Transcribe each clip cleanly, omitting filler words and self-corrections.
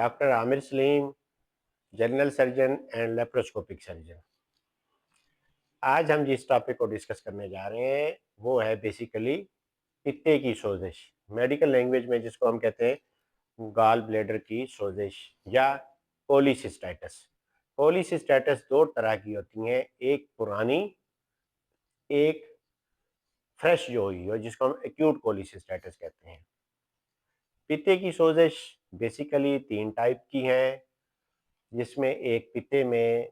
Doctor Aamir Salim, general surgeon and laparoscopic surgeon. आज हम जिस टॉपिक को डिस्कस करने जा रहे हैं वो है बेसिकली पित्ते की सोजिश। मेडिकल लैंग्वेज में जिसको हम कहते हैं गॉल ब्लैडर की सोजिश या कोलिसिस्टाइटिस। कोलिसिस्टाइटिस दो तरह की होती हैं, एक पुरानी, एक फ्रेश जो हुई है जिसको हम एक्यूट कोलिसिस्टाइटिस कहते हैं। पित्ते की सोजिश बेसिकली तीन टाइप की है, जिसमें एक पित्ते में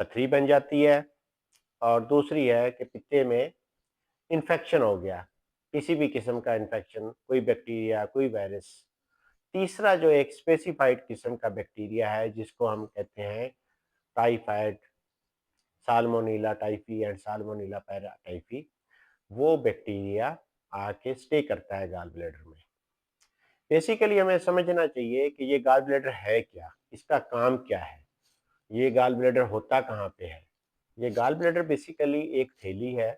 पथरी बन जाती है और दूसरी है कि पित्ते में इन्फेक्शन हो गया, किसी भी किस्म का इन्फेक्शन, कोई बैक्टीरिया, कोई वायरस। तीसरा जो एक स्पेसिफाइड किस्म का बैक्टीरिया है जिसको हम कहते हैं typhoid, salmonella typhi and salmonella paratyphi, वो बैक्टीरिया आके स्टे करता है गॉल ब्लैडर में। बेसिकली हमें समझना चाहिए कि ये गॉल ब्लैडर है क्या, इसका काम क्या है, ये गॉल ब्लैडर होता कहाँ पे है। ये गॉल ब्लैडर बेसिकली एक थैली है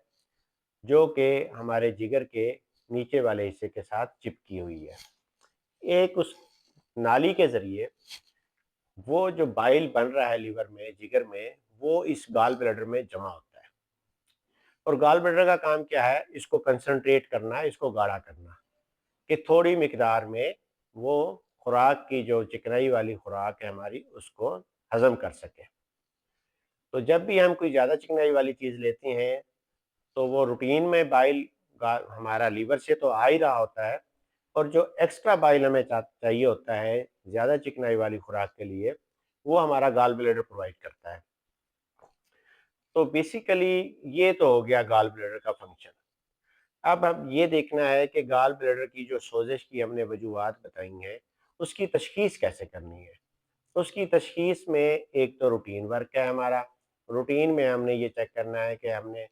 जो कि हमारे जिगर के नीचे वाले हिस्से के साथ चिपकी हुई है। एक उस नाली के ज़रिए वो जो बाइल बन रहा है लिवर में, जिगर में, वो इस गॉल ब्लैडर में जमा होता है। और गॉल ब्लैडर का काम क्या है? इसको कंसंट्रेट करना, इसको गाढ़ा करना, कि थोड़ी मिकदार में वो खुराक की जो चिकनाई वाली खुराक है हमारी, उसको हज़म कर सके। तो जब भी हम कोई ज़्यादा चिकनाई वाली चीज़ लेते हैं तो वो रूटीन में बाइल हमारा लीवर से तो आ ही रहा होता है, और जो एक्स्ट्रा बाइल हमें चाहिए होता है ज़्यादा चिकनाई वाली खुराक के लिए, वो हमारा गॉल ब्लैडर प्रोवाइड करता है। तो बेसिकली ये तो हो गया गॉल ब्लैडर का फंक्शन। अब ये देखना है कि गॉल ब्लैडर की जो सोजिश की हमने वजूहात बताई हैं, उसकी तशखीस कैसे करनी है। उसकी तशखीस में एक तो रूटीन वर्क है हमारा। रूटीन में हमने ये चेक करना है कि हमने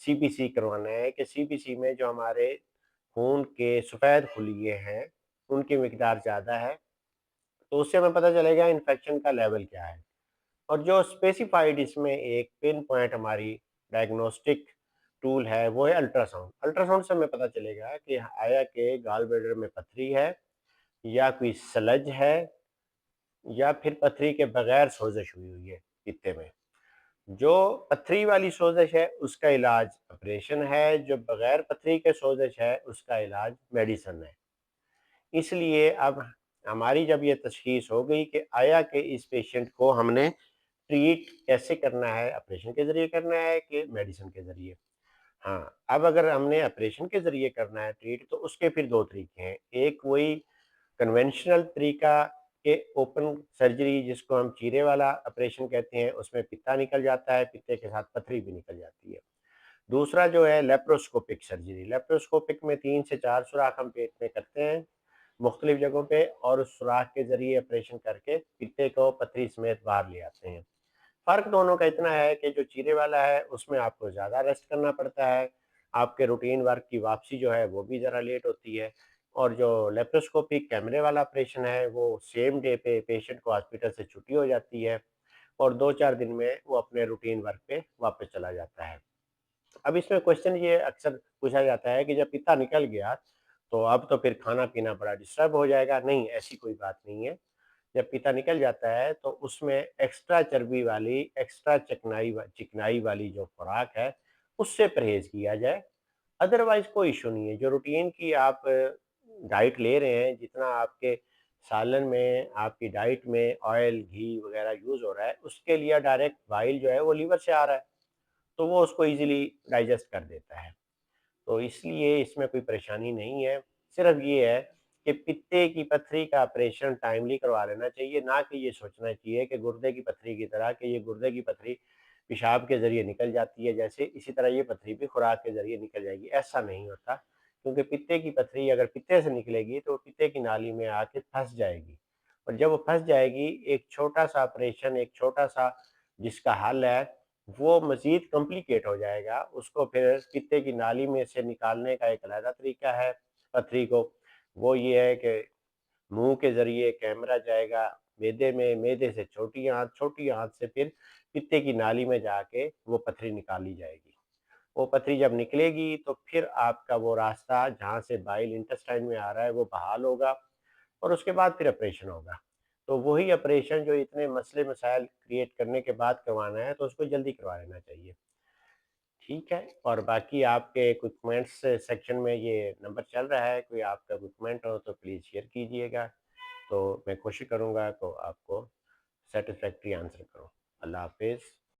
सीपीसी करवाना है कि सीपीसी में जो हमारे खून के सफ़ेद खुलिये हैं, उनकी मिकदार ज़्यादा है, तो उससे हमें पता चलेगा इन्फेक्शन का लेवल क्या है। और जो स्पेसिफाइड इसमें एक पिन पॉइंट हमारी डायग्नोस्टिक टूल है, वो है अल्ट्रासाउंड। अल्ट्रासाउंड से हमें पता चलेगा कि आया कि गॉल ब्लैडर में पथरी है, या कोई स्लज है, या फिर पथरी के बगैर सोजिश हुई हुई है पित्ते में। जो पथरी वाली सोजिश है उसका इलाज ऑपरेशन है, जो बगैर पथरी के सोजिश है उसका इलाज मेडिसिन है। इसलिए अब हमारी जब ये तशखीस हो गई कि आया कि इस पेशेंट को हमने ट्रीट कैसे करना है, ऑपरेशन के ज़रिए करना है कि मेडिसिन के ज़रिए। हाँ, अब अगर हमने ऑपरेशन के ज़रिए करना है ट्रीट, तो उसके फिर 2 तरीके हैं। एक वही कन्वेंशनल तरीका के ओपन सर्जरी जिसको हम चीरे वाला ऑपरेशन कहते हैं, उसमें पित्ता निकल जाता है, पित्ते के साथ पथरी भी निकल जाती है। दूसरा जो है लेप्रोस्कोपिक सर्जरी। लेप्रोस्कोपिक में 3 से 4 सुराख हम पेट में करते हैं, मुख्तलिफ जगहों पे, और उस सुराख के ज़रिए ऑपरेशन करके पित्ते को पथरी समेत बाहर ले आते हैं। फ़र्क दोनों का इतना है कि जो चीरे वाला है उसमें आपको ज़्यादा रेस्ट करना पड़ता है, आपके रूटीन वर्क की वापसी जो है वो भी ज़रा लेट होती है। और जो लेप्रोस्कोपिक कैमरे वाला ऑपरेशन है वो सेम डे पे पेशेंट को हॉस्पिटल से छुट्टी हो जाती है, और 2-4 दिन में वो अपने रूटीन वर्क पे वापस चला जाता है। अब इसमें क्वेश्चन ये अक्सर पूछा जाता है कि जब पिता निकल गया तो अब तो फिर खाना-पीना बड़ा डिस्टर्ब हो जाएगा। नहीं, ऐसी कोई बात नहीं है। जब पिता निकल जाता है तो उसमें एक्स्ट्रा चर्बी वाली, एक्स्ट्रा चिकनाई वाली जो खुराक है, उससे परहेज़ किया जाए। अदरवाइज़ कोई इश्यू नहीं है। जो रूटीन की आप डाइट ले रहे हैं, जितना आपके सालन में, आपकी डाइट में ऑयल, घी वगैरह यूज़ हो रहा है, उसके लिए डायरेक्ट बाइल जो है वो लीवर से आ रहा है, तो वो उसको ईज़िली डाइजेस्ट कर देता है। तो इसलिए इसमें कोई परेशानी नहीं है। सिर्फ़ ये है कि पित्ते की पथरी का ऑपरेशन टाइमली करवा लेना चाहिए, ना कि ये सोचना चाहिए कि गुर्दे की पथरी की तरह कि ये गुर्दे की पथरी पेशाब के ज़रिए निकल जाती है जैसे, इसी तरह ये पथरी भी खुराक के ज़रिए निकल जाएगी। ऐसा नहीं होता, क्योंकि पित्ते की पथरी अगर पित्ते से निकलेगी तो पित्ते की नाली में आके फँस जाएगी, और जब वो फँस जाएगी, एक छोटा-सा ऑपरेशन, एक छोटा-सा जिसका हल है, वो मज़ीद कॉम्प्लिकेट हो जाएगा। उसको फिर पित्ते की नाली में से निकालने का एक अलग तरीका है पथरी को। वो ये है कि मुँह के ज़रिए कैमरा जाएगा मैदे में, मैदे से छोटी आँत से फिर पित्ते की नाली में जाके वो पथरी निकाली जाएगी। वो पथरी जब निकलेगी तो फिर आपका वो रास्ता जहाँ से बाइल इंटेस्टाइन में आ रहा है वो बहाल होगा, और उसके बाद फिर ऑपरेशन होगा। तो वही ऑपरेशन जो इतने मसले मसाइल क्रिएट करने के बाद करवाना है, तो उसको जल्दी करवा लेना चाहिए। ठीक है, और बाकी आपके इक्विपमेंट्स सेक्शन में ये नंबर चल रहा है, कोई आपका इक्विपमेंट हो तो प्लीज़ शेयर कीजिएगा, तो मैं कोशिश करूँगा तो आपको सैटिस्फैक्टरी आंसर करूँ। अल्लाह हाफ़िज़।